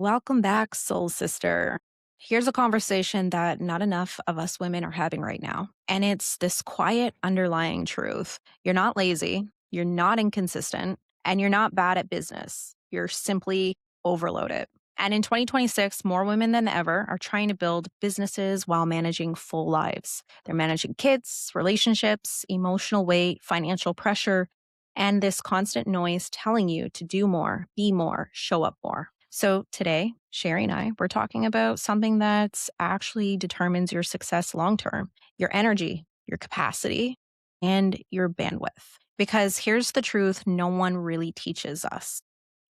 Welcome back, soul sister. Here's a conversation that not enough of us women are having right now. And it's this quiet underlying truth. You're not lazy, you're not inconsistent, and you're not bad at business. You're simply overloaded. And in 2026, more women than ever are trying to build businesses while managing full lives. They're managing kids, relationships, emotional weight, financial pressure, and this constant noise telling you to do more, be more, show up more. So today, Sherry and I, we're talking about something that actually determines your success long term, your energy, your capacity, and your bandwidth. Because here's the truth no one really teaches us.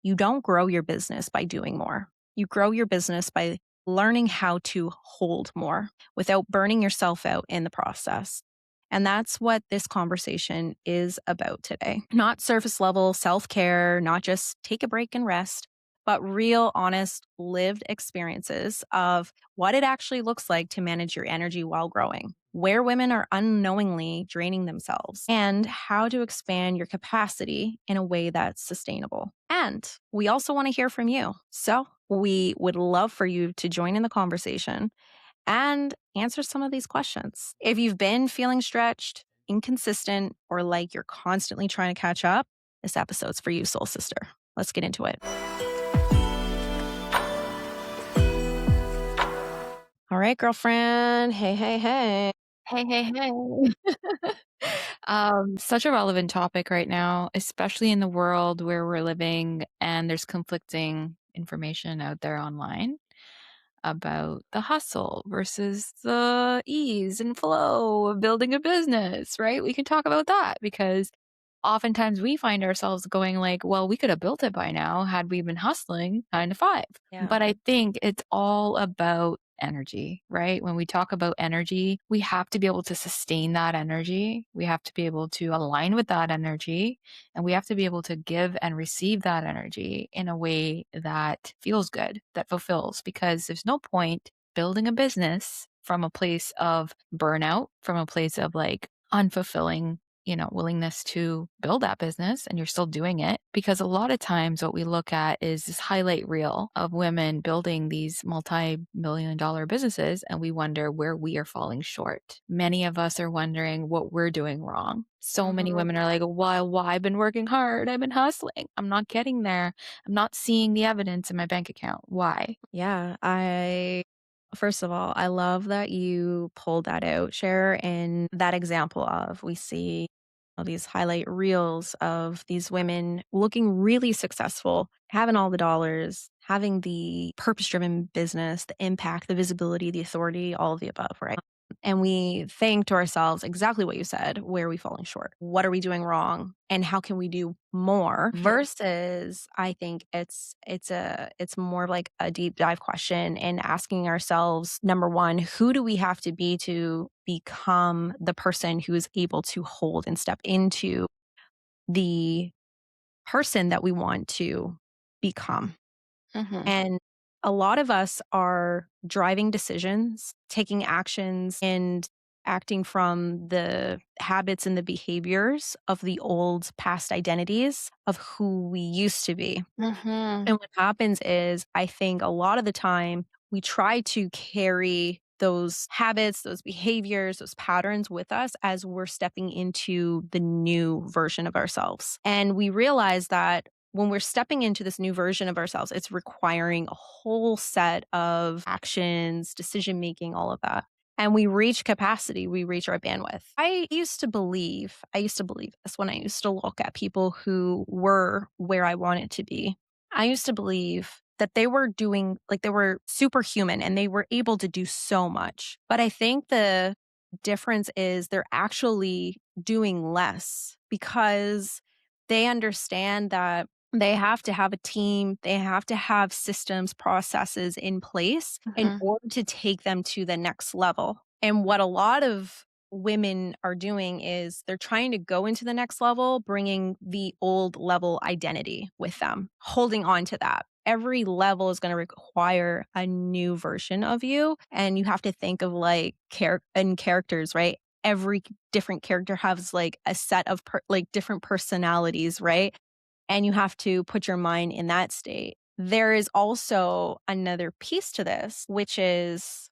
You don't grow your business by doing more. You grow your business by learning how to hold more without burning yourself out in the process. And that's what this conversation is about today. Not surface level self care, not just take a break and rest, but real, honest, lived experiences of what it actually looks like to manage your energy while growing, where women are unknowingly draining themselves, and how to expand your capacity in a way that's sustainable. And we also want to hear from you. So we would love for you to join in the conversation and answer some of these questions. If you've been feeling stretched, inconsistent, or like you're constantly trying to catch up, this episode's for you, soul sister. Let's get into it. All right, girlfriend. Hey, hey, hey. Hey, hey, hey. Such a relevant topic right now, especially in the world where we're living and there's conflicting information out there online about the hustle versus the ease and flow of building a business, right? We can talk about that because oftentimes we find ourselves going like, well, we could have built it by now had we been hustling 9 to 5. Yeah. But I think it's all about energy, right? When we talk about energy, we have to be able to sustain that energy. We have to be able to align with that energy, and we have to be able to give and receive that energy in a way that feels good, that fulfills, because there's no point building a business from a place of burnout, from a place of like unfulfilling willingness to build that business and you're still doing it. Because a lot of times what we look at is this highlight reel of women building these multi-million dollar businesses and we wonder where we are falling short. Many of us are wondering what we're doing wrong. So many Mhm. women are like, why I've been working hard, I've been hustling, I'm not getting there, I'm not seeing the evidence in my bank account. Why? Yeah. First of all, I love that you pulled that out, share in that example of we see all these highlight reels of these women looking really successful, having all the dollars, having the purpose driven business, the impact, the visibility, the authority, all of the above, right? And we think to ourselves exactly what you said, where are we falling short? What are we doing wrong? And how can we do more? Versus I think it's more of like a deep dive question and asking ourselves, number one, who do we have to be to become the person who is able to hold and step into the person that we want to become? Mhm. And a lot of us are driving decisions, taking actions, and acting from the habits and the behaviors of the old past identities of who we used to be. Mhm. And what happens is, I think a lot of the time we try to carry those habits, those behaviors, those patterns with us as we're stepping into the new version of ourselves. And we realize that when we're stepping into this new version of ourselves, it's requiring a whole set of actions, decision making, all of that. And we reach capacity, we reach our bandwidth. I used to believe this when I used to look at people who were where I wanted to be. I used to believe that they were doing like they were superhuman and they were able to do so much. But I think the difference is they're actually doing less because they understand that they have to have a team, they have to have systems, processes in place in Mhm. order to take them to the next level. And what a lot of women are doing is they're trying to go into the next level, bringing the old level identity with them, holding on to that. Every level is going to require a new version of you. And you have to think of like characters, right? Every different character has like a set of like different personalities, right? And you have to put your mind in that state. there is also another piece to this, which is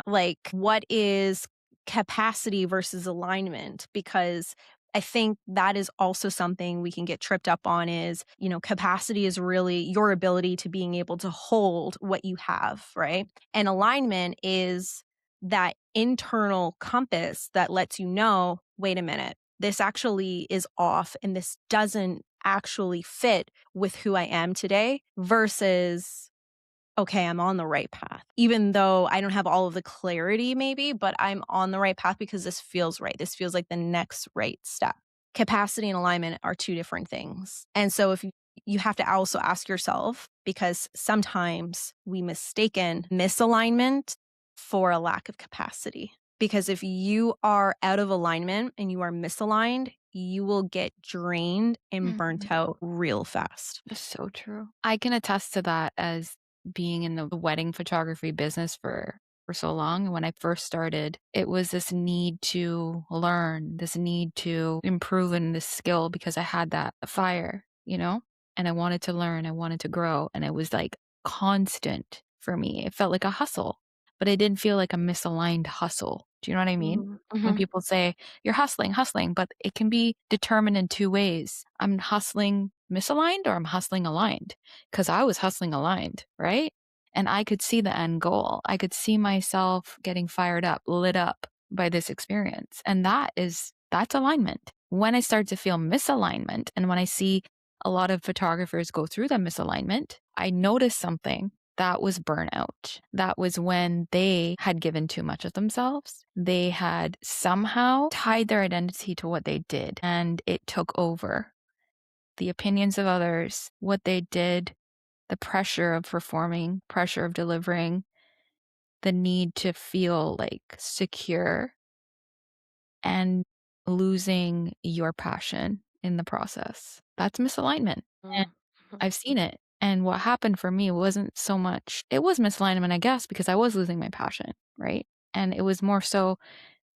like, what is capacity versus alignment? Because I think that is also something we can get tripped up on is, capacity is really your ability to being able to hold what you have, right? And alignment is that internal compass that lets you know, wait a minute, this actually is off and this doesn't actually fit with who I am today versus, okay, I'm on the right path. Even though I don't have all of the clarity, maybe, but I'm on the right path because this feels right. This feels like the next right step. Capacity and alignment are two different things. And so if you have to also ask yourself, because sometimes we mistaken misalignment for a lack of capacity. Because if you are out of alignment and you are misaligned, you will get drained and burnt Mhm. out real fast. That's so true. I can attest to that as being in the wedding photography business for so long. When I first started, it was this need to learn, this need to improve in this skill because I had that fire, and I wanted to learn, I wanted to grow, and it was like constant for me. It felt like a hustle, but it didn't feel like a misaligned hustle. Do you know what I mean? Mhm, When mhm, people say you're hustling, hustling, but it can be determined in two ways. I'm hustling misaligned or I'm hustling aligned because I was hustling aligned, right? And I could see the end goal. I could see myself getting fired up, lit up by this experience. And that's alignment. When I start to feel misalignment and when I see a lot of photographers go through that misalignment, I notice something. That was burnout. That was when they had given too much of themselves. They had somehow tied their identity to what they did and it took over the opinions of others, what they did, the pressure of performing, pressure of delivering, the need to feel like secure and losing your passion in the process. That's misalignment. And mhm, mhm, I've seen it. And what happened for me wasn't so much, it was misalignment, I guess, because I was losing my passion, right? And it was more so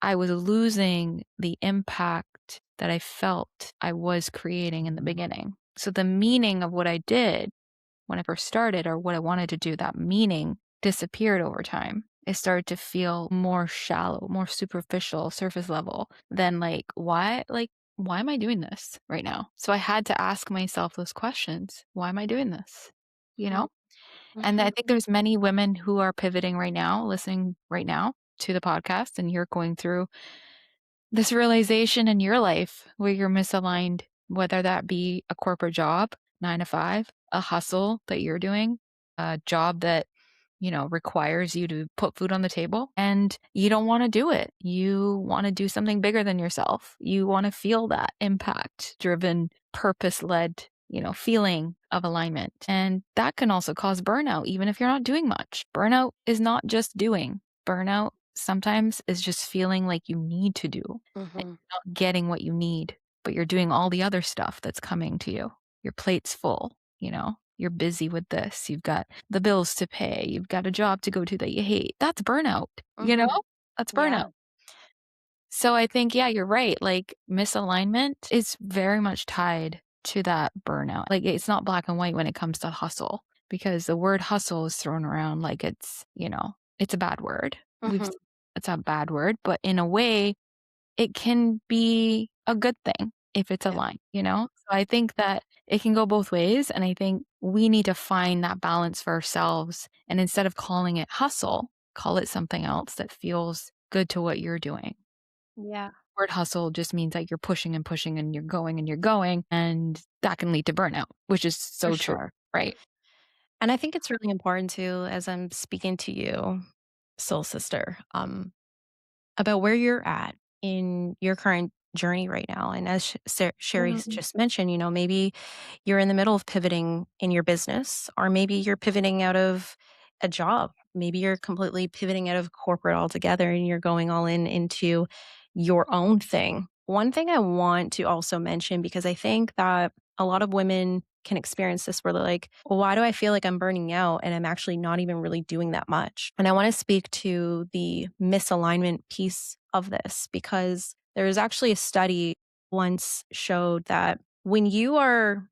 I was losing the impact that I felt I was creating in the beginning. So the meaning of what I did when I first started or what I wanted to do, that meaning disappeared over time. It started to feel more shallow, more superficial, surface level than why am I doing this right now? So I had to ask myself those questions. Why am I doing this? You mhm, know? And I mhm, think there's many women who are pivoting right now, listening right now to the podcast, and you're going through this realization in your life where you're misaligned, whether that be a corporate job, 9 to 5, a hustle that you're doing, a job that, requires you to put food on the table and you don't want to do it. You want to do something bigger than yourself. You want to feel that impact driven, purpose led, feeling of alignment. And that can also cause burnout, even if you're not doing much. Burnout is not just doing, burnout sometimes is just feeling like you need to do and mhm, you're not getting what you need, but you're doing all the other stuff that's coming to you. Your plate's full, You're busy with this. You've got the bills to pay. You've got a job to go to that you hate. That's burnout, you know? mhm. That's burnout. Yeah. So I think, yeah, you're right. Like misalignment is very much tied to that burnout. Like it's not black and white when it comes to hustle because the word hustle is thrown around like it's a bad word. Mhm. It's a bad word, but in a way, it can be a good thing if it's Yeah, aligned. So I think that it can go both ways. And I think we need to find that balance for ourselves. And instead of calling it hustle, call it something else that feels good to what you're doing. yeah, Word hustle just means that you're pushing and pushing and you're going, and that can lead to burnout, which is for so true, sure. right? And I think it's really important too, as I'm speaking to you, soul sister, about where you're at in your current journey right now. And as Sherry's Mm, just mentioned, maybe you're in the middle of pivoting in your business, or maybe you're pivoting out of a job. Maybe you're completely pivoting out of corporate altogether and you're going all in into your own thing. One thing I want to also mention, because I think that a lot of women can experience this where they're like, well, why do I feel like I'm burning out and I'm actually not even really doing that much? And I want to speak to the misalignment piece of this because there was actually a study once showed that when you are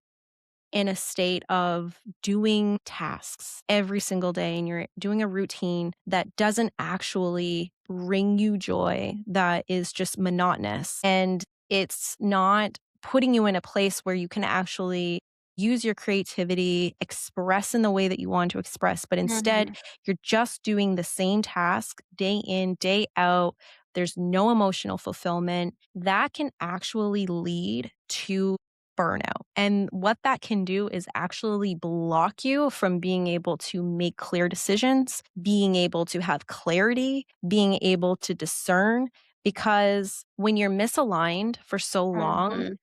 in a state of doing tasks every single day and you're doing a routine that doesn't actually bring you joy, that is just monotonous, and it's not putting you in a place where you can actually use your creativity, express in the way that you want to express, but instead Mhm. you're just doing the same task day in, day out. There's no emotional fulfillment. That can actually lead to burnout. And what that can do is actually block you from being able to make clear decisions, being able to have clarity, being able to discern. Because when you're misaligned for so long, Mhm.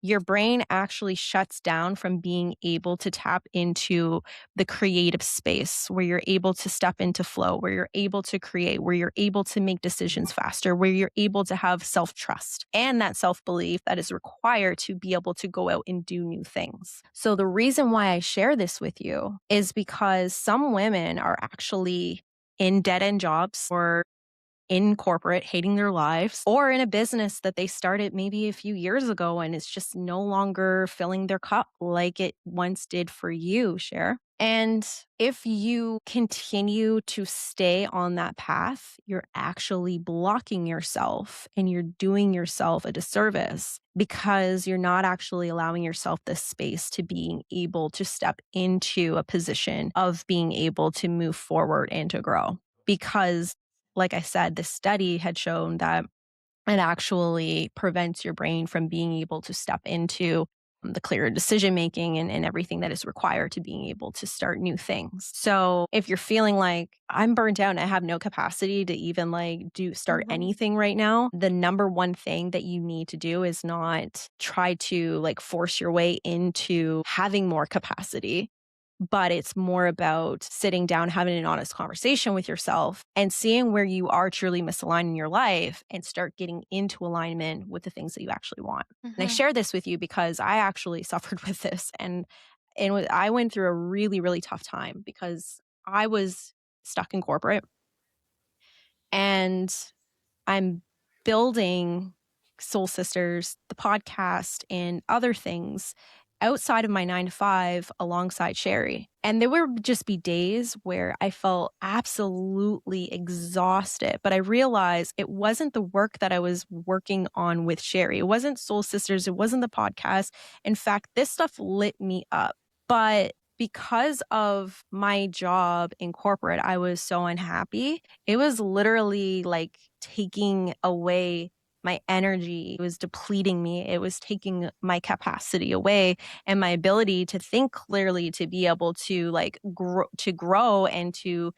your brain actually shuts down from being able to tap into the creative space where you're able to step into flow, where you're able to create, where you're able to make decisions faster, where you're able to have self trust and that self belief that is required to be able to go out and do new things. So, the reason why I share this with you is because some women are actually in dead end jobs or in corporate, hating their lives, or in a business that they started maybe a few years ago and it's just no longer filling their cup like it once did for you, Cher. And if you continue to stay on that path, you're actually blocking yourself and you're doing yourself a disservice because you're not actually allowing yourself the space to being able to step into a position of being able to move forward and to grow. Because like I said, this study had shown that it actually prevents your brain from being able to step into the clearer decision making and everything that is required to being able to start new things. So if you're feeling like I'm burnt out and I have no capacity to even like do start Mhm. anything right now, the number one thing that you need to do is not try to like force your way into having more capacity, but it's more about sitting down, having an honest conversation with yourself and seeing where you are truly misaligned in your life and start getting into alignment with the things that you actually want. And I Mhm. share this with you because I actually suffered with this and I went through a really, really tough time because I was stuck in corporate and I'm building Soul Sisters, the podcast, and other things outside of my 9 to 5 alongside Sherry. And there would just be days where I felt absolutely exhausted, but I realized it wasn't the work that I was working on with Sherry. It wasn't Soul Sisters. It wasn't the podcast. In fact, this stuff lit me up. But because of my job in corporate, I was so unhappy. It was literally like taking away my energy. It was depleting me. It was taking my capacity away and my ability to think clearly, to be able to like grow and to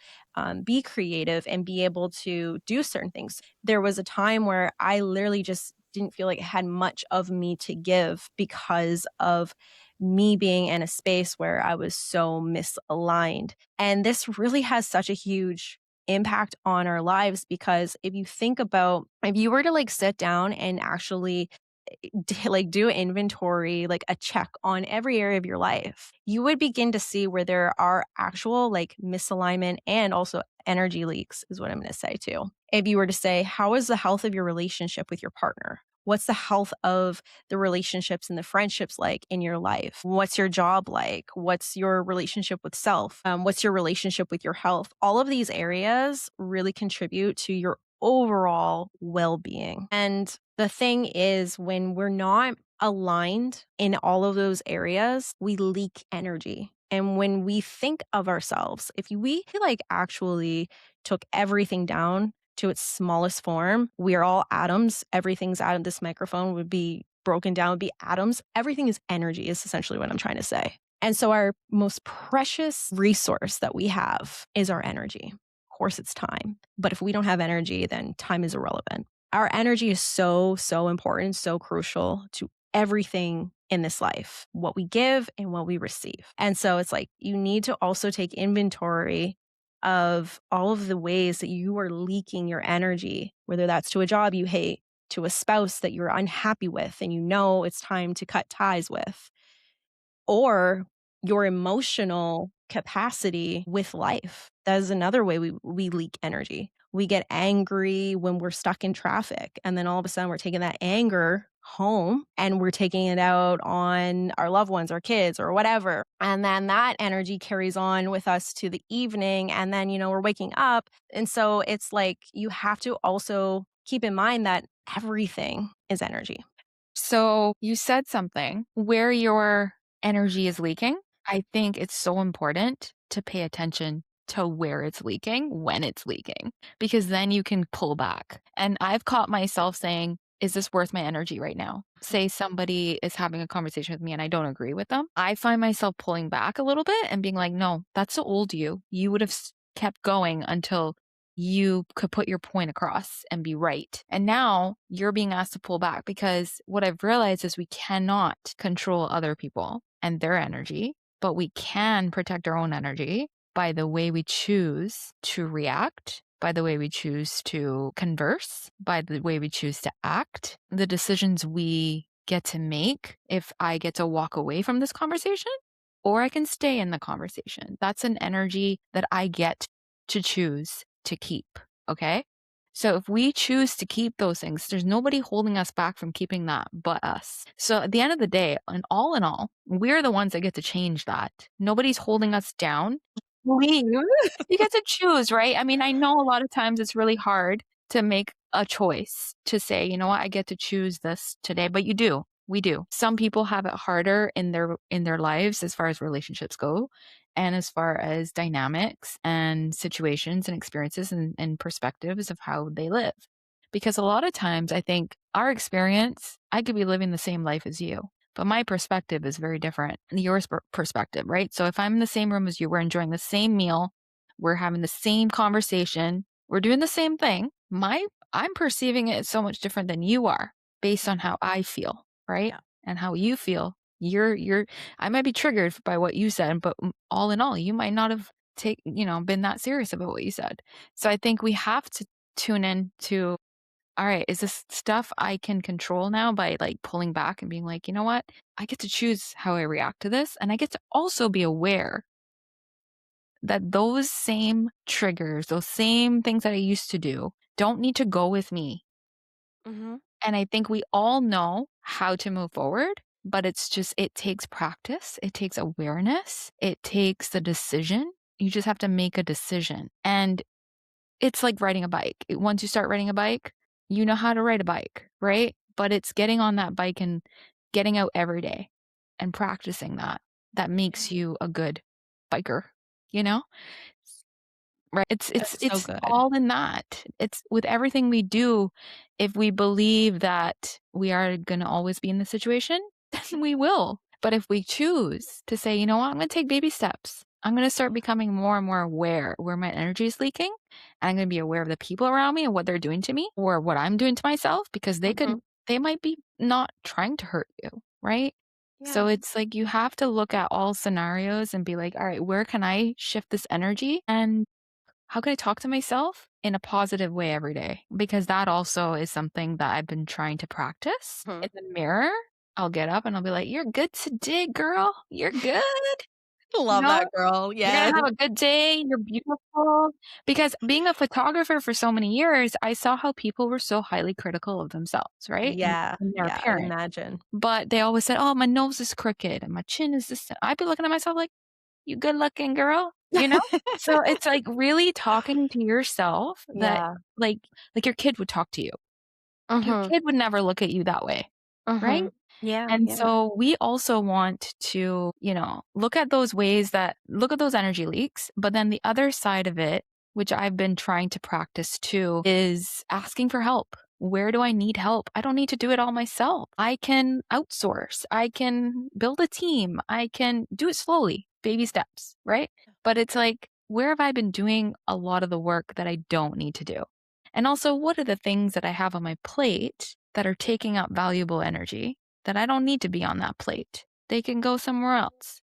be creative and be able to do certain things. There was a time where I literally just didn't feel like it had much of me to give because of me being in a space where I was so misaligned. And this really has such a huge impact on our lives because if you think about if you were to like sit down and actually like do inventory, like a check on every area of your life, you would begin to see where there are actual like misalignment and also energy leaks, is what I'm going to say too. If you were to say, how is the health of your relationship with your partner? What's the health of the relationships and the friendships like in your life? What's your job like? What's your relationship with self? What's your relationship with your health? All of these areas really contribute to your overall well being. And the thing is, when we're not aligned in all of those areas, we leak energy. And when we think of ourselves, if we like actually took everything down to its smallest form, we are all atoms. Everything's out of this microphone would be broken down, would be atoms. Everything is energy, is essentially what I'm trying to say. And so, our most precious resource that we have is our energy. Of course, it's time. But if we don't have energy, then time is irrelevant. Our energy is so, so important, so crucial to everything in this life, what we give and what we receive. And so it's like you need to also take inventory of all of the ways that you are leaking your energy, whether that's to a job you hate, to a spouse that you're unhappy with, and you know it's time to cut ties with, or your emotional capacity with life. That is another way we leak energy. We get angry when we're stuck in traffic. And then all of a sudden we're taking that anger home and we're taking it out on our loved ones, our kids, or whatever. And then that energy carries on with us to the evening. And then, we're waking up. And so it's like you have to also keep in mind that everything is energy. So you said something where your energy is leaking. I think it's so important to pay attention to where it's leaking, when it's leaking, because then you can pull back. And I've caught myself saying, is this worth my energy right now? Say somebody is having a conversation with me and I don't agree with them. I find myself pulling back a little bit and being like, no, that's the old you. You would have kept going until you could put your point across and be right. And now you're being asked to pull back because what I've realized is we cannot control other people and their energy, but we can protect our own energy by the way we choose to react, by the way we choose to converse, by the way we choose to act, the decisions we get to make if I get to walk away from this conversation or I can stay in the conversation. That's an energy that I get to choose to keep. Okay. So if we choose to keep those things, there's nobody holding us back from keeping that but us. So at the end of the day, and all in all, we're the ones that get to change that. Nobody's holding us down. Leave. You get to choose, right? I mean, I know a lot of times it's really hard to make a choice to say, you know what, I get to choose this today, but you do. We do. Some people have it harder in their lives as far as relationships go and as far as dynamics and situations and experiences and perspectives of how they live. Because a lot of times I think our experience, I could be living the same life as you, but my perspective is very different than your perspective, right? So if I'm in the same room as you, we're enjoying the same meal, we're having the same conversation, we're doing the same thing. I'm perceiving it so much different than you are based on how I feel, right? Yeah. And how you feel. You're I might be triggered by what you said, but all in all, you might not have been that serious about what you said. So I think we have to tune in to, all right, is this stuff I can control now by like pulling back and being like, you know what? I get to choose how I react to this. And I get to also be aware that those same triggers, those same things that I used to do don't need to go with me. Hmm. And I think we all know how to move forward, but it takes practice. It takes awareness. It takes the decision. You just have to make a decision. And it's like riding a bike. Once you start riding a bike, you know how to ride a bike, right? But it's getting on that bike and getting out every day and practicing that makes you a good biker, you know? Right. It's it's That's so it's good. all in that. It's with everything we do, if we believe that we are gonna always be in the situation, then we will. But if we choose to say, "You know what? I'm gonna take baby steps. I'm gonna start becoming more and more aware where my energy is leaking, and I'm gonna be aware of the people around me and what they're doing to me or what I'm doing to myself," because Hmm. they might be not trying to hurt you, right? So Yeah. it's like you have to look at all scenarios and be like, "All right, where can I shift this energy and how can I talk to myself in a positive way every day?" Because that also is something that I've been trying to practice. Hmm. In the mirror, I'll get up and I'll be like, "You're good today, girl. You're good." You Love know? that, girl. You're gonna Yes. have a good day. You're beautiful. Because being a photographer for so many years, I saw how people were so highly critical of themselves, right? Yeah. And their Yeah. I appearance. imagine. But they always said, "Oh, my nose is crooked and my chin is this." I'd be looking at myself like, "You good looking girl," you know? So it's like really talking to yourself that Yeah. like like your kid would talk to you. Your Mhm. kid would never look at you that way, right? Mhm. Yeah, And yeah. so we also want to, look at those energy leaks, but then the other side of it, which I've been trying to practice too, is asking for help. Where do I need help? I don't need to do it all myself. I can outsource. I can build a team. I can do it slowly, baby steps, right? But it's like, where have I been doing a lot of the work that I don't need to do? And also, what are the things that I have on my plate that are taking up valuable energy that I don't need to be on that plate? They can go somewhere else,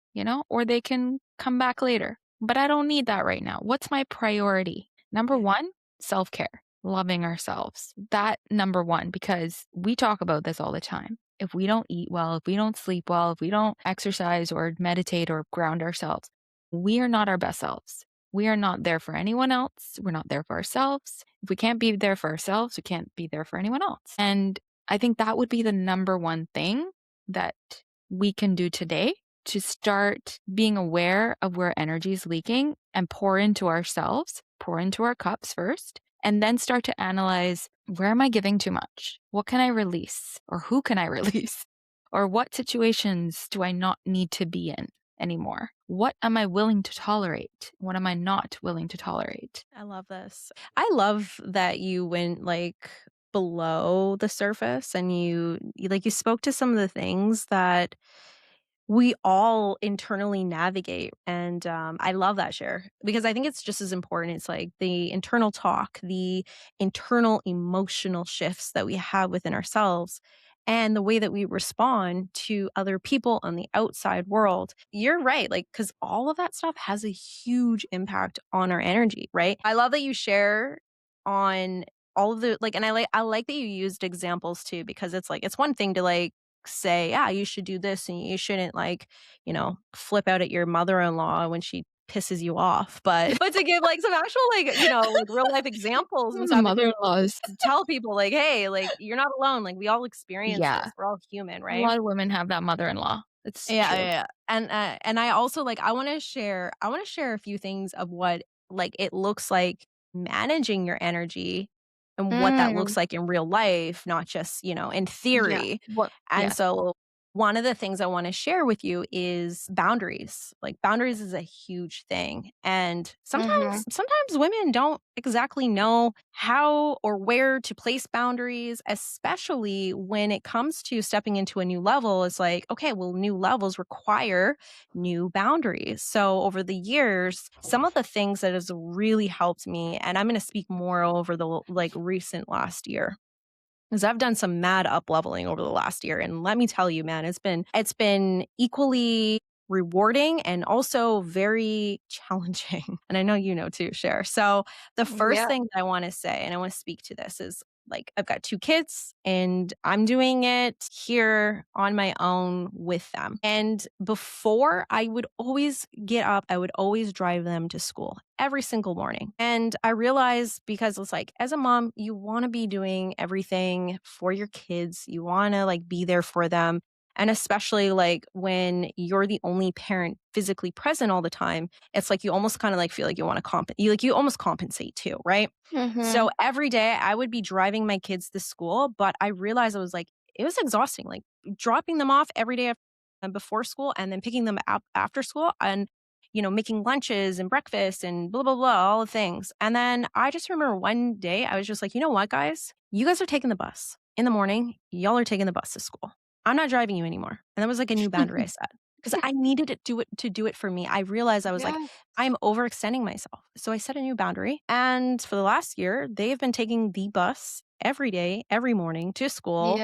or they can come back later. But I don't need that right now. What's my priority? Number Yeah. one, self care, loving ourselves. That number one, because we talk about this all the time. If we don't eat well, if we don't sleep well, if we don't exercise or meditate or ground ourselves, we are not our best selves. We are not there for anyone else. We're not there for ourselves. If we can't be there for ourselves, we can't be there for anyone else. And I think that would be the number one thing that we can do today to start being aware of where energy is leaking and pour into ourselves, pour into our cups first, and then start to analyze, where am I giving too much? What can I release? Or who can I release? Or what situations do I not need to be in anymore? What am I willing to tolerate? What am I not willing to tolerate? I love this. I love that you went, like, below the surface and you spoke to some of the things that we all internally navigate, and, I love that share because I think it's just as important. It's like the internal talk, the internal emotional shifts that we have within ourselves, and the way that we respond to other people on the outside world. You're right, like, because all of that stuff has a huge impact on our energy, right? I love that you share on all of the like, and I like that you used examples too, because it's like, it's one thing to, like, say, "Yeah, you should do this, and you shouldn't, like, flip out at your mother-in-law when she pisses you off." But to give, like, some actual, like, like, real life examples and The stuff, mother-in-laws. to tell people, like, "Hey, like, you're not alone, like, we all experience Yeah. this. We're all human," A right? lot of women have that mother-in-law. It's Yeah, true. yeah, yeah. And I also, like, I wanna share a few things of what, like, it looks like managing your energy and what that Mm, looks like in real life, not just, in yeah. theory. What And yeah. so one of the things I wanna share with you is boundaries. Like, boundaries is a huge thing, and Mhm. sometimes women don't exactly know how or where to place boundaries, especially when it comes to stepping into a new level. It's like, okay, well, new levels require new boundaries. So over the years, some of the things that has really helped me, and I'm gonna speak more over the, like, recent last year, 'cause I've done some mad up leveling over the last year, and let me tell you, man, it's been equally rewarding and also very challenging, and I know you know too, Cher. So, the first Yeah. thing that I wanna say, and I wanna speak to this, is, like, I've got 2 kids, and I'm doing it here on my own with them, and before, I would always get up, I would always drive them to school every single morning, and I realized, because it's like, as a mom, you wanna be doing everything for your kids, you wanna, like, be there for them, and especially, like, when you're the only parent physically present all the time, it's like you almost kinda, like, feel like you wanna you almost compensate too, right? So Mhm. every day I would be driving my kids to school, but I realized it was exhausting, like, dropping them off every day before school, and then picking them up after school, and, making lunches and breakfast and blah, blah, blah, all the things. And then I just remember one day I was just like, "You know what, guys? You guys are taking the bus. In the morning, y'all are taking the bus to school. I'm not driving you anymore." And that was like a new boundary I set, because I needed to do it for me. I realized I was like, Yeah. I'm overextending myself. So I set a new boundary. And for the last year, they've been taking the bus every day, every morning to school.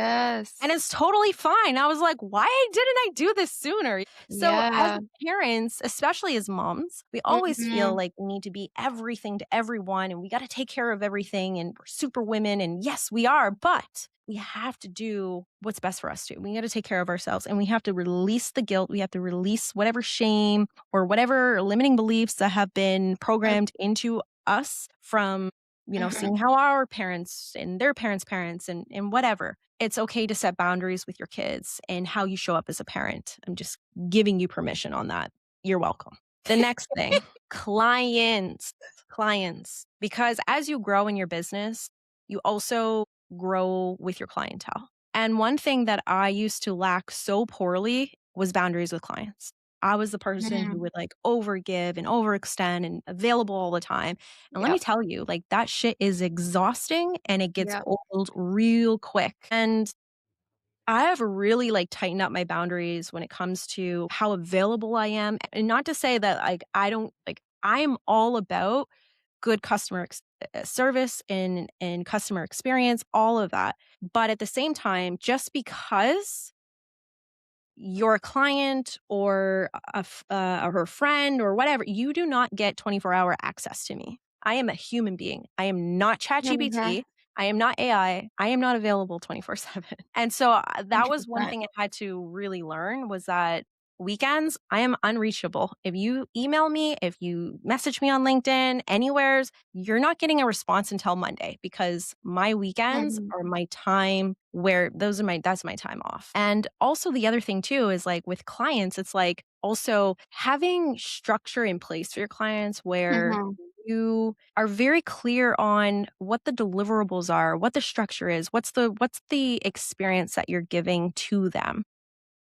And Yes. it's totally fine. I was like, why didn't I do this sooner? So, as Yeah. parents, especially as moms, we always feel Mhm. like we need to be everything to everyone, and we got to take care of everything, and we're super women. And yes, we are, but we have to do what's best for us too. We got to take care of ourselves, and we have to release the guilt. We have to release whatever shame or whatever limiting beliefs that have been Mm, programmed into us from, mhm. seeing how our parents and their parents and whatever. It's okay to set boundaries with your kids and how you show up as a parent. I'm just giving you permission on that. You're welcome. The next thing, clients, clients, because as you grow in your business, you also grow with your clientele. And one thing that I used to lack so poorly was boundaries with clients. I was the person who Mm. would, like, overgive and overextend and available all the time. And let me Yep. tell you, like, that shit is exhausting and it gets Yep. old real quick. And I have really, like, tightened up my boundaries when it comes to how available I am. And not to say that, like, I don't, like, I'm all about good service and customer experience, all of that. But at the same time, just because you're a client or or her friend or whatever, you do not get 24-hour access to me. I am a human being. I am not Mhm. ChatGPT. I am not AI. I am not available 24/7. And so that was one 100%. thing I had to really learn, was that weekends, I am unreachable. If you email me, if you message me on LinkedIn, anywheres, you're not getting a response until Monday, because my weekends Mhm. are my time where those are my that's my time off. And also the other thing too is like with clients, it's like also having structure in place for your clients where Mhm. you are very clear on what the deliverables are, what the structure is, what's the experience that you're giving to them.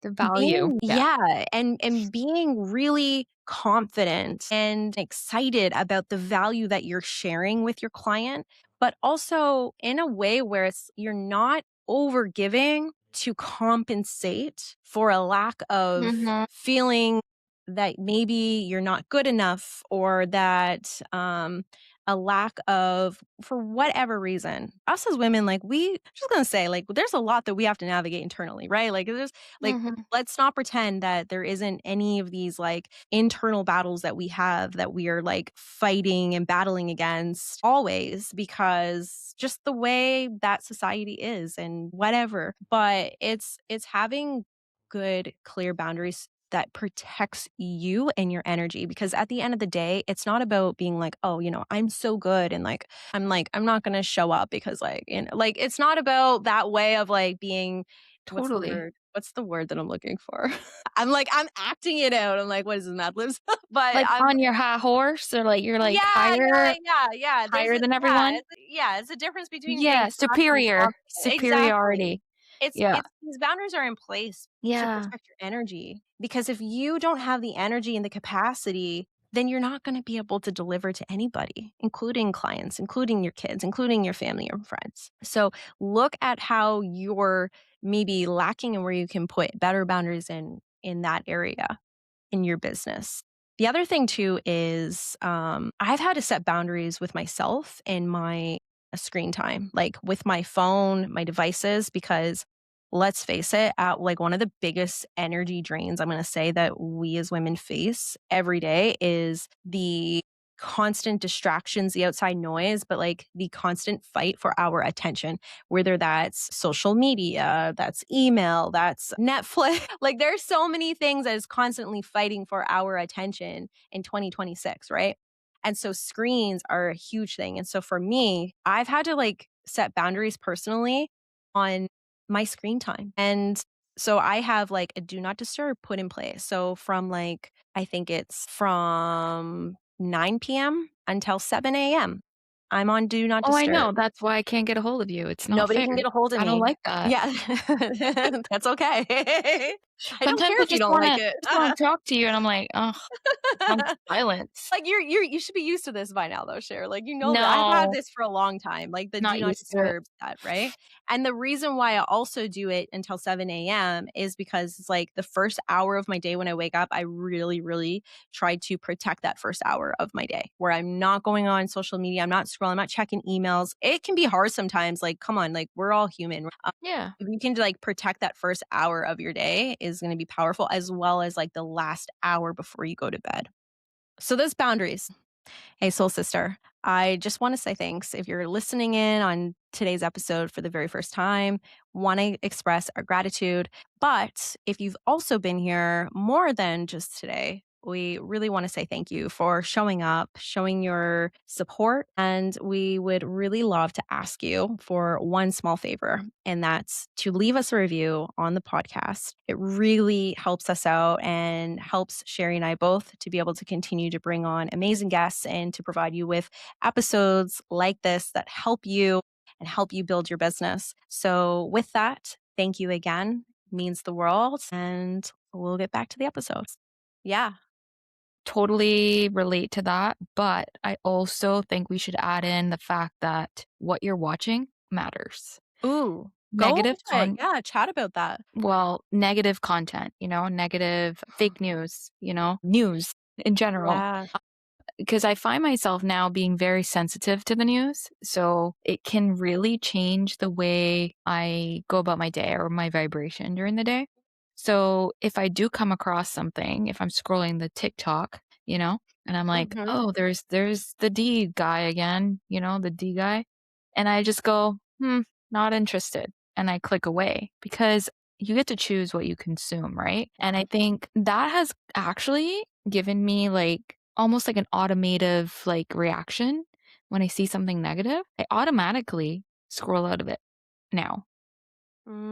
The value. Being Yeah. yeah, and being really confident and excited about the value that you're sharing with your client, but also in a way where you're not over giving to compensate for a lack of Mhm. feeling that maybe you're not good enough or that a lack of for whatever reason. Us as women, like just gonna say, like, there's a lot that we have to navigate internally, right? Like there's like Mhm. let's not pretend that there isn't any of these like internal battles that we have that we are like fighting and battling against always because just the way that society is and whatever. But it's having good clear boundaries that protects you and your energy because at the end of the day it's not about being like, oh, I'm so good and like I'm not going to show up because like it's not about that way of like being what's the Totally. word what's the word that I'm looking for? I'm acting it out. I'm like, what is this, Mad Libs? But Like, I'm on your high horse or, like, you're, like, yeah, higher yeah. higher than everyone? It's a difference between being Yeah, cocky and superior. confident. Exactly. Superiority. It's Yeah. it's these boundaries are in place to Yeah. protect your energy because if you don't have the energy and the capacity, then you're not gonna be able to deliver to anybody, including clients, including your kids, including your family or friends. So, look at how you're maybe lacking and where you can put better boundaries in that area in your business. The other thing too is I've had to set boundaries with myself and my screen time, like with my phone, my devices, because let's face it, like one of the biggest energy drains I'm going to say that we as women face every day is the constant distractions, the outside noise, but like the constant fight for our attention, whether that's social media, that's email, that's Netflix. Like there's so many things that is constantly fighting for our attention in 2026, right? And so screens are a huge thing. And so for me, I've had to like set boundaries personally on my screen time. And so I have like a do not disturb put in place. So from like, I think it's from 9 p.m. until 7 a.m. I'm on do not Oh, I disturb. know, that's why I can't get a hold of you, it's not Nobody fair. can get a hold of I don't me. like that. Yeah. That's okay. I don't Sometimes care I if you just don't like wanna it. just wanna talk to you, and I'm like, "Ugh, want silence." Like, you should be used to this by now though, Cher, like, you know that I've had No, this for a long time, like, the do not not used to it. disturb that, right? And the reason why I also do it until 7 a.m. is because it's, like, the first hour of my day when I wake up, I really, really try to protect that first hour of my day, where I'm not going on social media, I'm not scrolling, I'm not checking emails. It can be hard sometimes, like, come on, like, we're all human. Yeah, If you can, like, protect that first hour of your day is gonna be powerful, as well as, like, the last hour before you go to bed. So those boundaries. Hey, soul sister, I just want to say thanks. If you're listening in on today's episode for the very first time, want to express our gratitude. But if you've also been here more than just today, we really want to say thank you for showing up, showing your support. And we would really love to ask you for one small favor, and that's to leave us a review on the podcast. It really helps us out and helps Sherry and I both to be able to continue to bring on amazing guests and to provide you with episodes like this that help you and help you build your business. So, with that, thank you again. Means the world. And we'll get back to the episodes. Yeah. totally relate to that, but I also think we should add in the fact that what you're watching matters. Ooh, go Negative into it. con Yeah. Chat about that. well, negative content, negative fake news in general. Yeah. Because I find myself now being very sensitive to the news. So it can really change the way I go about my day or my vibration during the day. So if I do come across something, if I'm scrolling the TikTok, and I'm like, Hmm. oh, there's the D guy again, the D guy. And I just go, not interested. And I click away because you get to choose what you consume, right? And I think that has actually given me like almost like an automative like reaction when I see something negative. I automatically scroll out of it now.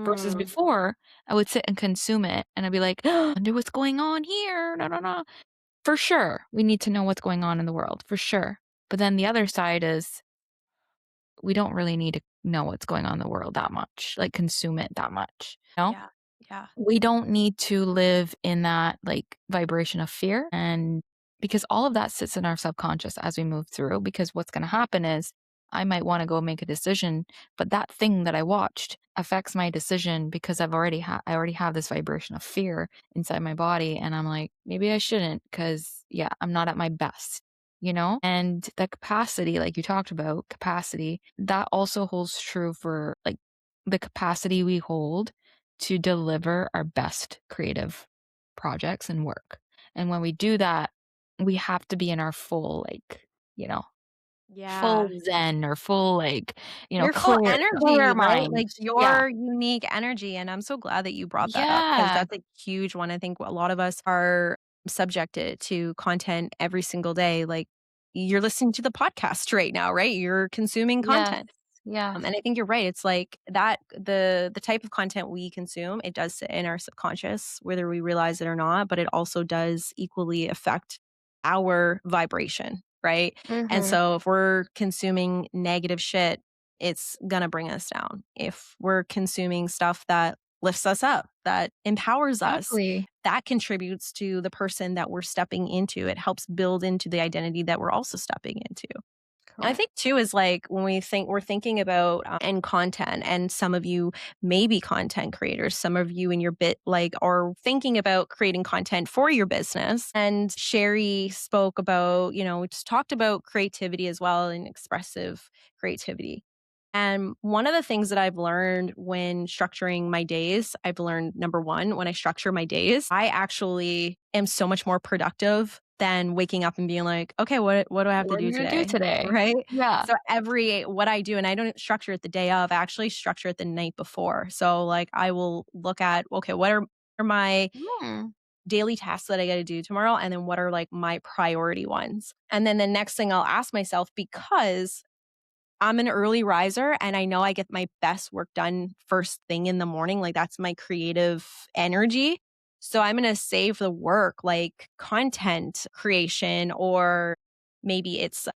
Versus Mm, before, I would sit and consume it, and I'd be like, "I wonder what's going on here, no, no, no." For sure, we need to know what's going on in the world, for sure. But then the other side is we don't really need to know what's going on in the world that much, like, consume it that much, you know? yeah, yeah. We don't need to live in that, like, vibration of fear, and because all of that sits in our subconscious as we move through, because what's gonna happen is I might wanna go make a decision, but that thing that I watched affects my decision because I already have this vibration of fear inside my body, and I'm like, "Maybe I shouldn't, because yeah, I'm not at my best." You know? And the capacity, like you talked about, capacity, that also holds true for, like, the capacity we hold to deliver our best creative projects and work. And when we do that, we have to be in our full, like, you know, full Yeah. zen or full, like, Your full clear energy, right? mind. Like, Yeah. your unique energy, and I'm so glad that you brought that up because Yeah. that's a huge one. I think a lot of us are subjected to content every single day, like, you're listening to the podcast right now, right? You're consuming Yes. content. Yes. And I think you're right. It's like that the type of content we consume, it does sit in our subconscious, whether we realize it or not, but it also does equally affect our vibration, right? And Mhm. so if we're consuming negative shit, it's gonna bring us down. If we're consuming stuff that lifts us up, that empowers us, Exactly. that contributes to the person that we're stepping into. It helps build into the identity that we're also stepping into. I Correct. think too is like when we're thinking about end content, and some of you may be content creators, some of you in your bit like are thinking about creating content for your business. And Sherry spoke about, we just talked about creativity as well and expressive creativity. And one of the things that I've learned when structuring my days, I've learned number one, when I structure my days, I actually am so much more productive than waking up and being like, okay, what do I have to What are do you gonna do today? today? Right. Yeah. So every what I do, and I don't structure it the day of, I actually structure it the night before. So like I will look at, okay, what are my Mm. daily tasks that I got to do tomorrow? And then what are like my priority ones? And then the next thing I'll ask myself, because I'm an early riser and I know I get my best work done first thing in the morning. Like that's my creative energy. So I'm going to save the work like content creation, or maybe it's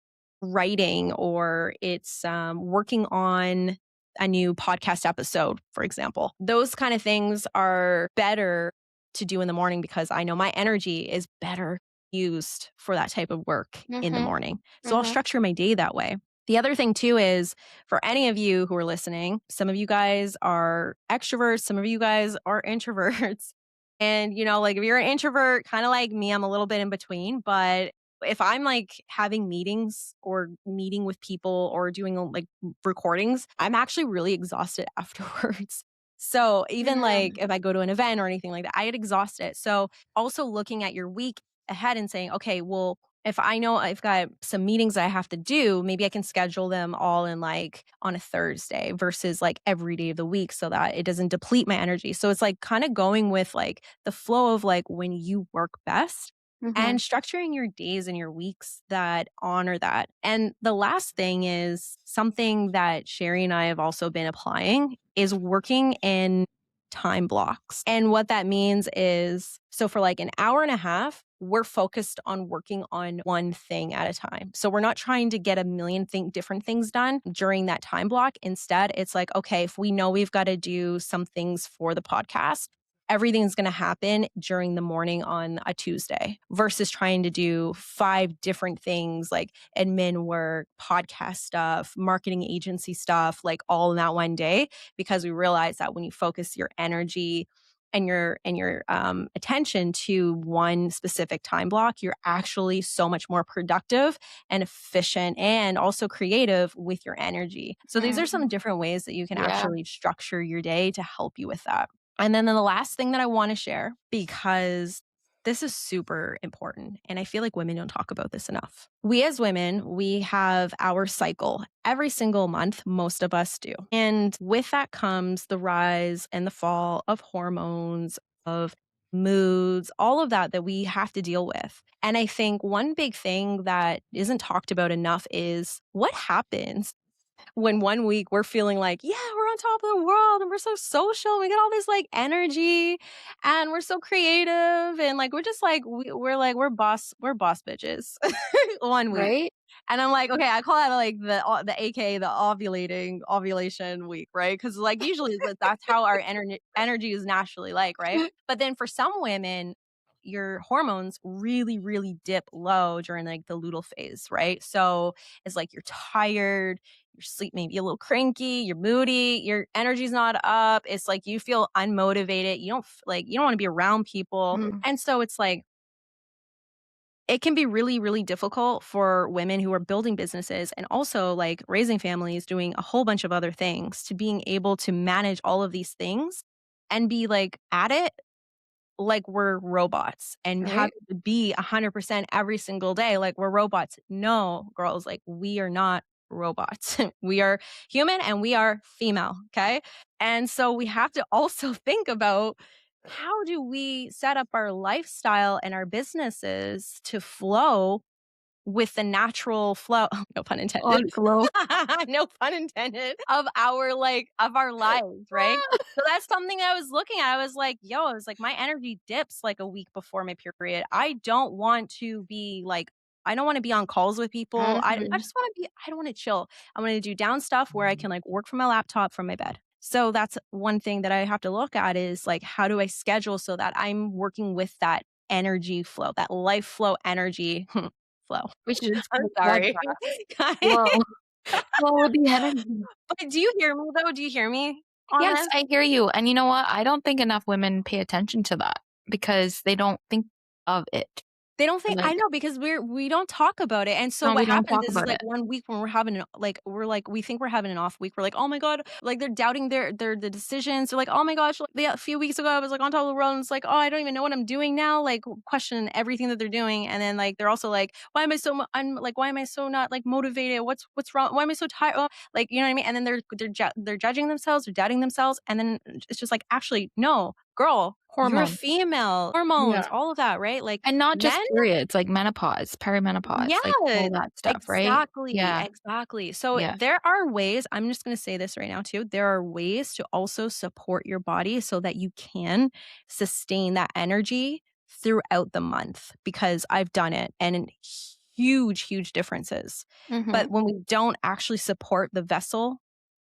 writing, or it's working on a new podcast episode, for example. Those kind of things are better to do in the morning because I know my energy is better used for that type of work in the Mhm. morning. So I'll Mhm. structure my day that way. The other thing too is for any of you who are listening, some of you guys are extroverts, some of you guys are introverts. And, like if you're an introvert, kind of like me, I'm a little bit in between. But if I'm like having meetings or meeting with people or doing like recordings, I'm actually really exhausted afterwards. So even like Mhm. if I go to an event or anything like that, I get exhausted. So also looking at your week ahead and saying, okay, well, if I know I've got some meetings I have to do, maybe I can schedule them all in like on a Thursday versus like every day of the week so that it doesn't deplete my energy. So it's like kind of going with like the flow of like when you work best and Mhm. structuring your days and your weeks that honor that. And the last thing is something that Sherry and I have also been applying is working in time blocks. And what that means is so for like an hour and a half, we're focused on working on one thing at a time. So we're not trying to get a million different things done during that time block. Instead, it's like, okay, if we know we've got to do some things for the podcast, everything's going to happen during the morning on a Tuesday versus trying to do five different things like admin work, podcast stuff, marketing agency stuff, like all in that one day, because we realize that when you focus your energy and your attention to one specific time block, you're actually so much more productive and efficient and also creative with your energy. So these are some Mhm. different ways that you can Yeah. actually structure your day to help you with that. And then the last thing that I want to share, because this is super important, and I feel like women don't talk about this enough. We as women, we have our cycle every single month, most of us do. And with that comes the rise and the fall of hormones, of moods, all of that we have to deal with. And I think one big thing that isn't talked about enough is what happens. When one week we're feeling like, yeah, we're on top of the world and we're so social. We got all this like energy and we're so creative and like we're just like we're like we're boss bitches one week. Right? And I'm like, okay, I call that like the AK the ovulation week, right? Because like usually that's how our energy is naturally like, right? But then for some women, your hormones really, really dip low during like the luteal phase, right? So it's like you're tired, your sleep may be a little cranky, you're moody, your energy's not up. It's like you feel unmotivated. You don't like you don't want to be around people. Mhm. And so it's like it can be really, really difficult for women who are building businesses and also like raising families, doing a whole bunch of other things to being able to manage all of these things and be like at it like we're robots and having Right? to be 100% every single day like we're robots. No, girls, like we are not robots. We are human and we are female, okay? And so we have to also think about how do we set up our lifestyle and our businesses to flow with the natural flow no pun intended. On flow. No pun intended, of our, like of our lives, right? So that's something I was looking at. I was like, "Yo," I was like, "My energy dips, like, a week before my period. I don't want to be, like I don't wanna be on calls with people. I Mhm. just wanna be I don't wanna chill. I wanna do down stuff where I can, like, work from my laptop from my bed." So that's one thing that I have to look at is, like, how do I schedule so that I'm working with that energy flow, that life flow energy flow. We should just I'm do a sorry. podcast. Flow. Flow with the energy. But do you hear me though? Do you hear me on Yes, this? I hear you, and you know what? I don't think enough women pay attention to that because they don't think of it. They don't think I Like, know because we don't talk about it, and so no, what we don't happens talk is, about like, it. one week when we're having an like, we're like we think we're having an off week, we're like, "Oh my god," like, they're doubting their the decisions, they're like, "Oh my gosh, like, a few weeks ago, I was, like, on top of the world, and it's like, oh, I don't even know what I'm doing now," like, question everything that they're doing, and then, like, they're also like, "Why am I so I'm like, why am I so not, like, motivated? What's wrong? Why am I so tired?" Like, you know what I mean? And then they're judging themselves, they're doubting themselves, and then it's just like, "Actually, no, girl, you're a Hormones. female." Hormones, Yeah. all of that, right? Like, And not men just periods, like menopause, perimenopause, like yeah, all that stuff, right? exactly, Yeah, exactly. So yeah. there are ways I'm just gonna say this right now too, there are ways to also support your body so that you can sustain that energy throughout the month because I've done it and in huge, huge differences. Mhm, But when we don't actually support the vessel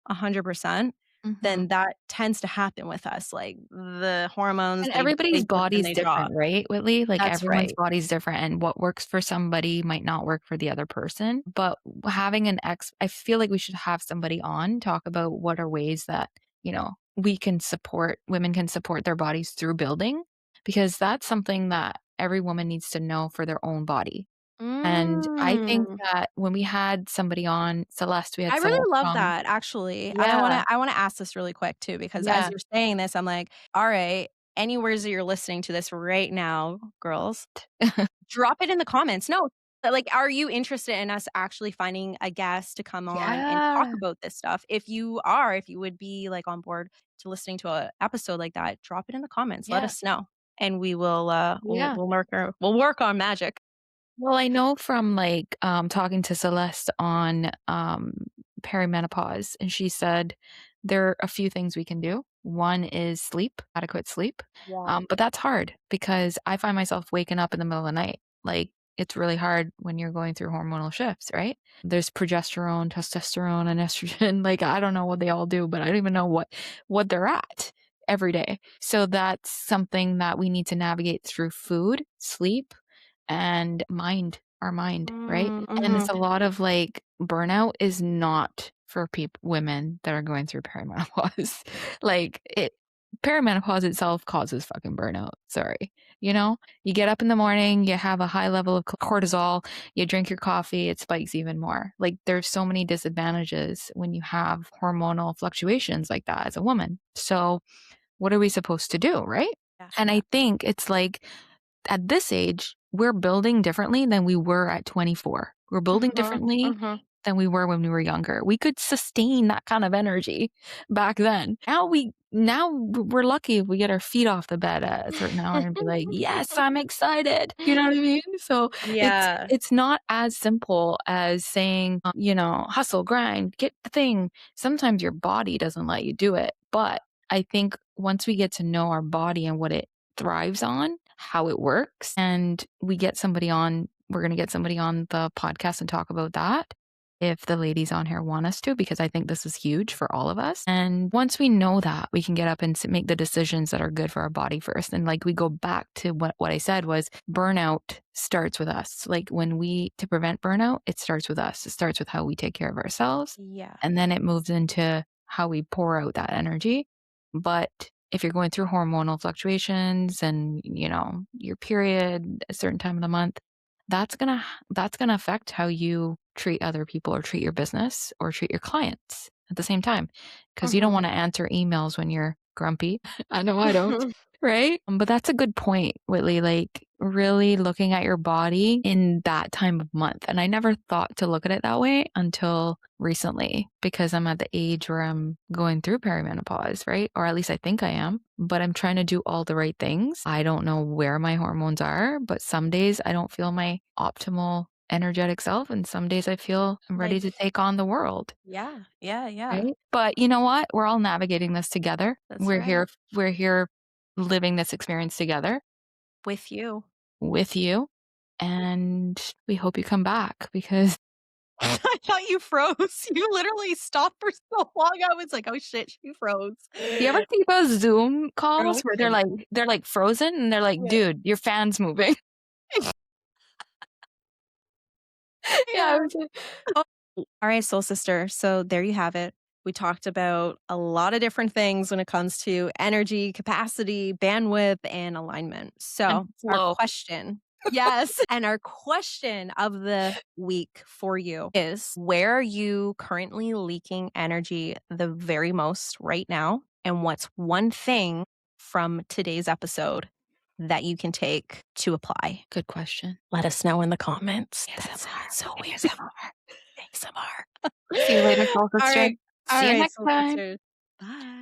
100%, mhm. then that tends to happen with us, like, the hormones, And they everybody's dip body and is they drop. different, right, Whitley? Like, That's everyone's right. body's different, and what works for somebody might not work for the other person, but having an ex I feel like we should have somebody on, talk about what are ways that, we can support women can support their bodies through building, because that's something that every woman needs to know for their own body, and I think Mm. that when we had somebody on Celeste, we I had really Celeste love on. that, actually, and Yeah, I wanna ask this really quick too, because as yeah, you're saying this, I'm like, "Alright, anywheres that you're listening to this right now, girls, drop it in the comments." No, but, like, are you interested in us actually finding a guest to come on and talk yeah, about this stuff? If you are, if you would be, like, on board to listening to a episode like that, drop it in the comments, let yeah, us know, and we will, yeah. we'll work our magic. Well, I know from, like, talking to Celeste on, perimenopause, and she said there are a few things we can do. One is sleep, adequate sleep, Yeah. but that's hard because I find myself waking up in the middle of the night. Like, it's really hard when you're going through hormonal shifts, right? There's progesterone, testosterone, and estrogen, like, I don't know what they all do, but I don't even know what they're at every day. So that's something that we need to navigate through food, sleep, and our mind, right? Mm, And it's mhm. a lot of, like, burnout is not for women that are going through perimenopause. Like, perimenopause itself causes fucking burnout, sorry. You know? You get up in the morning, you have a high level of cortisol, you drink your coffee, it spikes even more. Like, there's so many disadvantages when you have hormonal fluctuations like that as a woman. So, what are we supposed to do, right? Yeah, And yeah. I think it's like at this age, we're building differently than we were at 24. We're building Mhm, differently. mhm. than we were when we were younger. We could sustain that kind of energy back then. We're lucky if we get our feet off the bed at a certain hour and be like, "Yes, I'm excited." You know what I mean? So Yeah. it's not as simple as saying, "Hustle, grind, get the thing." Sometimes your body doesn't let you do it, but I think once we get to know our body and what it thrives on, how it works, and we're gonna get somebody on the podcast and talk about that if the ladies on here want us to, because I think this is huge for all of us. And once we know that, we can get up and make the decisions that are good for our body first. And like we go back to what I said was burnout starts with us. Like to prevent burnout, it starts with us. It starts with how we take care of ourselves. Yeah. And then it moves into how we pour out that energy. But if you're going through hormonal fluctuations and, your period a certain time of the month, that's going to affect how you treat other people or treat your business or treat your clients at the same time, because you don't Mhm. want to answer emails when you're grumpy. I know I don't. Right? But that's a good point, Whitley, like really looking at your body in that time of month. And I never thought to look at it that way until recently because I'm at the age where I'm going through perimenopause, right? Or at least I think I am, but I'm trying to do all the right things. I don't know where my hormones are, but some days I don't feel my optimal energetic self. And some days I feel I'm ready Like, to take on the world. yeah, yeah, yeah. Right? But you know what? We're all navigating this together. That's right. We're here living this experience together With you. with you, and we hope you come back because I thought you froze. You literally stopped for so long. I was like, "Oh shit, she froze." you ever see those Zoom calls where Okay. they're like frozen and they're like, Yeah. "Dude, your fan's moving." Yeah, Yeah. Oh, all right, soul sister. So there you have it. We talked about a lot of different things when it comes to energy, capacity, bandwidth, and alignment. and So, our flow. question, yes, and our question of the week for you is, where are you currently leaking energy the very most right now? And what's one thing from today's episode that you can take to apply? Good question. Let us know in the comments. That's ASMR, so weird. ASMR. ASMR. See you later, soul All sister. right. All See you right, next soul time. sisters. Bye.